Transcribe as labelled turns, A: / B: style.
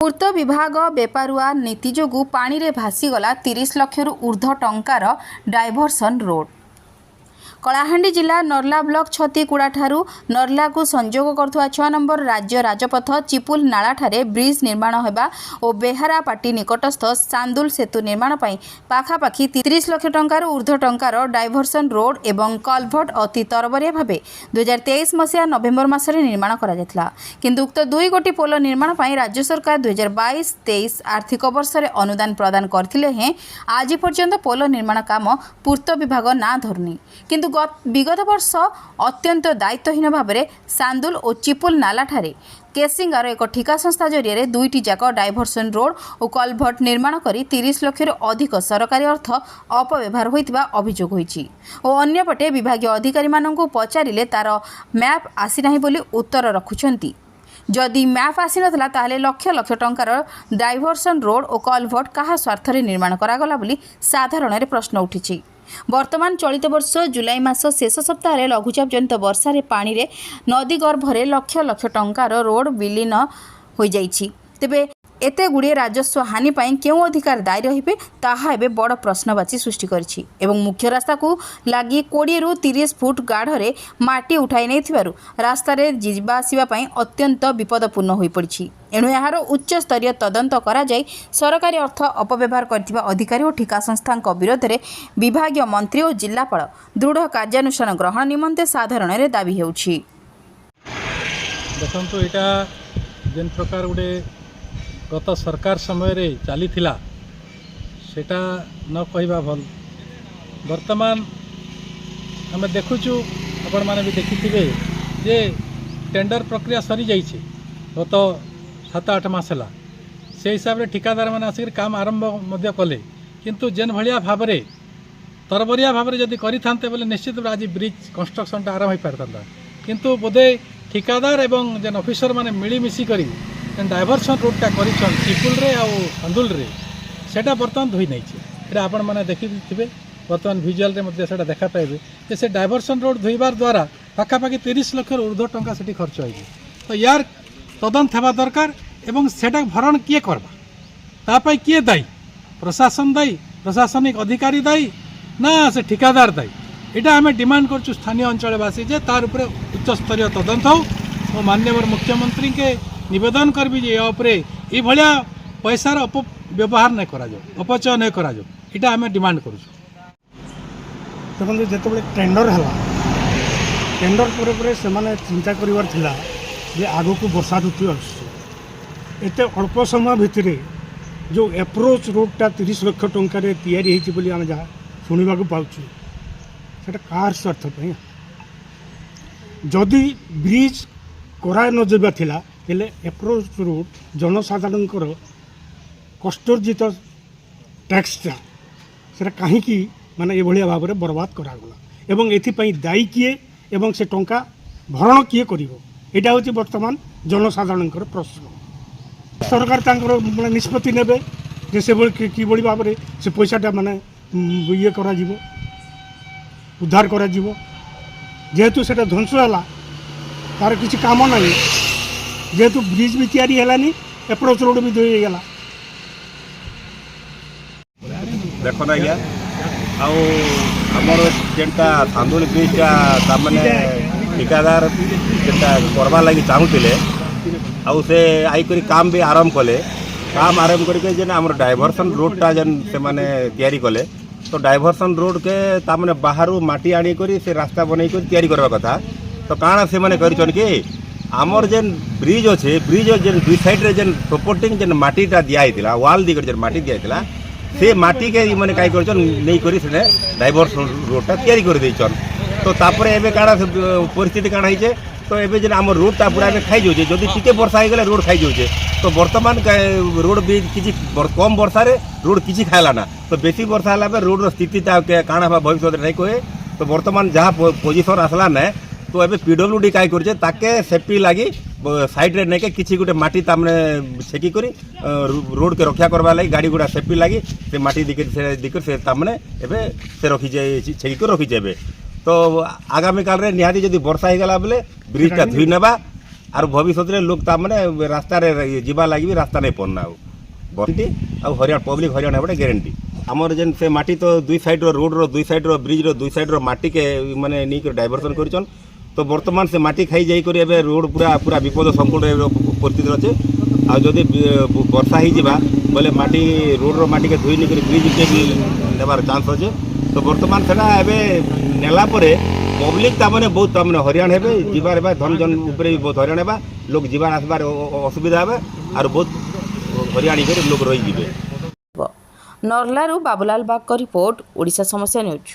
A: पूर्त विभाग बेपारुआ नीति जोगु पानी रे भासीगला 30 लाख रु ऊर्ध्व टंकार डायभरसन रोड। कलाहांडी जिला नर्ला ब्लॉक छतीकुड़ा ठारू नर्ला को संजोग करथुवा 6 नंबर राज्य राजपथ चिपुल नाला ठारे ब्रिज निर्माण होबा और बेहारा पाटी निकटस्थ सांदुल सेतु निर्माण पई पाखापाखी 30 लाख टंकार ऊर्ध्व टंकार डायभरसन रोड एवं कलभट अति तरबरिया भाबे 2023 मसिया नवेम्बर मासरे निर्माण करा जायतला। किंतु उक्त 2 गोटी पोल निर्माण पई राज्य सरकार 2022-23 आर्थिक वर्ष रे अनुदान प्रदान करथिले हैं आज पर्यंत पोल निर्माण काम पूर्त विभाग ना धरनी। किंतु विगत वर्ष अत्यंत दायित्वहीन भाव में सांदुल और चिपुल नाला ठारे केसिंगार एक ठिका संस्था जरिए दुईटी जाक डायभरसन रोड और कलभट निर्माण कर 30 लाख अधिक सरकारी अर्थ अपव्यवहार होता अभियोग होईछि और अन्यपटे विभागीय अधिकारी माननकु पचारिले तार मैप आसी नाही बोली उत्तर रखुछंती। जदि मैप आसी नथला ताहले लक्ष लक्ष टंकार डायभरसन रोड और कलभट कहा स्वार्थ निर्माण करागला बोली साधारण प्रश्न उठिछि। वर्तमान चलित वर्ष जुलाई मास शेष सप्ताह लघुचाप जनित वर्षा रे पानी रे नदी गर्भरे लक्ष लक्ष टंकार रोड विलीन हो जाइछि। तेबे एते गुड़िए राजस्व हानि पाई केउ अधिकार दायी रहिबे ताहा एबे बड़ प्रश्नवाची सृष्टि करछि एवं मुख्य रास्ता को लागि 20 रु 30 फुट गाढ़रे माटी उठाई नैथिबारु रास्ता रे जिबा आसीबा पई अत्यंत विपदपूर्ण होई पड़िछि। एणु यार उच्च स्तरीय तदंत करा जाय सरकारी अर्थ अपव्यवहार करथिबा अधिकारी और ठिका संस्थांक विरोध रे विभागीय मंत्री और जिल्लापाल दृढ़ कार्यानुष्ठान ग्रहण निमंते साधारण रे दाबी हेउछि।
B: देखंतु एटा जेन प्रकार गुडे गत सरकार समय रे चली थिला सेटा न कहबा भल। वर्तमान हमें देखुचु आपण माने भी देखिथिबे जे टेंडर प्रक्रिया सरी जाइछे गत 7-8 मास है से हिसाब रे ठिकादार मैंने आसिक काम आरंभ मध्य कले किंतु जेन भलिया भाव में तरबरिया भाव में जदि करि थांते बोले निश्चित आज ब्रिज कंस्ट्रक्शन आरंभ हो पारता किंतु बोधे ठिकादार एवं जेन ऑफिसर माने मिलीमिशी करी जेन डायभरसन रोडटा करिछन चिपुल रे आ अंदुल रे सेटा बर्तमान धोई नहीं छे। आपण मैंने देखिथिबे बर्तमान विजुअल रे मध्ये सेटा देखा पाइबे जे से डायभरसन रोड धोइबार द्वारा पाखापाखि 30 लाख ऊर्ध्व टंका सेठी खर्च होइबे। तो यार तदंत हेबा दरकार एवं सेटा भरण किए करबा तापाई किए दायी प्रशासन दायी प्रशासनिक अधिकारी दायी ना से ठिकादार दायी एटा हमें डिमांड करछु स्थानीय अंचलवासी जे तार उपरे उच्च स्तरीय तदंत हो और माननीय मुख्यमंत्री के निवेदन करबी जे उपरे ई भलिया पैसार अपव्यवहार नहीं करा जाओ अपचय नहीं करा जाओ एटा हमें डिमांड करछु।
C: देखो जिते टेंडर है टेंडर पर से चिंता करिवार थिला जे आगो को वर्षा ऋतु एते अल्प समय भितर जो एप्रोच रोडटा 30 लाख टंका तैयारी होती आम जहाँ शुणा पाचु से कार स्वार्थ जदि ब्रिज करा न जावा थिला हेले एप्रोच रोड जनसाधारण कष्टर्जित टैक्सटा से कहीं माने ये भाव में बर्बाद करागला एवं एथिपाई दायी किए एवं से टंका भरण किए करिवो एटा होची वर्तमान जनसाधारण प्रश्न। सरकार तांकर माने निष्पत्ति नेबे जे से कि बड़ी भाव में से पैसाटा माने ये करा जीवो उद्धार करा जीवो जेहेतु सेटा ध्वंस होला तार किसी काम नहीं जेहेतु ब्रिज भी तैयारी हेलानी एप्रोच रोड भी धोई गला।
D: देखो ना क्या आमर जेनटा सांदुल ब्रिजटा तामने ठिकादार जेनटा करवा लगी चाहूले आउ से आईकरी काम भी आरंभ कले काम आरंभ करके जेन आमर डायभरसन रोडटा जेन से माने तैयारी कले तो डायभरसन रोड के तामने बाहरु माटी आनी करी से रास्ता बनै कर तैयारी करबा कथा तो काना से माने करिछन कि आमर जेन ब्रिज अच्छे ब्रिज जेन दुई साइड रे जेन सपोर्टिंग जेन माटीटा दिया हितला वाल दिकर जेन माटी दिया हितला से माटी के माने काई करछन नहीं करी से डायभरसन रोडटा तैयारी कर देछन। तो तापर एबे काना परिस्थिति काना हिचे तो एबे जेन आमर रोडटा पूरा एबे खाई जाउछे जदि टिके वर्षा हो गले रोड खाई जाउछे तो वर्तमान रोड भी किछि कम वर्षा रे रोड किछि खायला ना तो बेसी वर्षा हला पे रोड रो स्थिति काना बा भविष्य नहीं कहे तो वर्तमान जहाँ पोजिशन आसला ना तो एबे पीडब्ल्यूडी काई करछे ताके सेफ्टी लागी साइड रे नेके किछि गुटे माटी तामने सेकी करी रोड के रक्षा करबा लागि गाड़ी गुडा सेफ्टी लागी से माटी दिकर से तामने एबे से रखी जाय सेकी कर रखी जेबे। तो आगामी काल रे निहाती जदि वर्षा हो गला बेले ब्रिजटा धुई नेबा আর ভবিষ্যতে লোক তারমানে রাস্তায় যা লাগি রাস্তা নাই পড়না বন্টি আর হরিয়াণ পব্লিক হরিয়াণ হবে গ্যারেন্টি আমার যেন সে মাটি তো দুই সাইডর রোডর দুই সাইডর ব্রিজর দুই সাইডর মাটিকে মানে নিয়ে ডাইভরসন করছন তো বর্তমান সে মাটি খাই যাই করে এবে রোড পুরা পুরা বিপদ সংকুল পরিস্থিতি আছে আর যদি বর্ষা হয়ে যা বলে মাটি রোডর মাটিকে ধুই নিয়ে ব্রিজকে নেবার চান্স আছে তো বর্তমান সেটা এবে নেলা পরে পব্লিক তারমানে বহুত তারমানে হরিয়াণ হবে যাবার এবার ধনজন উপরে বহুত হরিয়াণ হবা লোক যাবার আসবার অসুবিধা হবে আর বহুত হরিয়াণী করে লোক রয়ে যাবে।
A: ନର୍ଲାରୁ ବାବୁଲାଲ ବାଗଙ୍କ ରିପୋର୍ଟ ଓଡ଼ିଶା ସମସ୍ୟା ନ୍ୟୁଜ୍।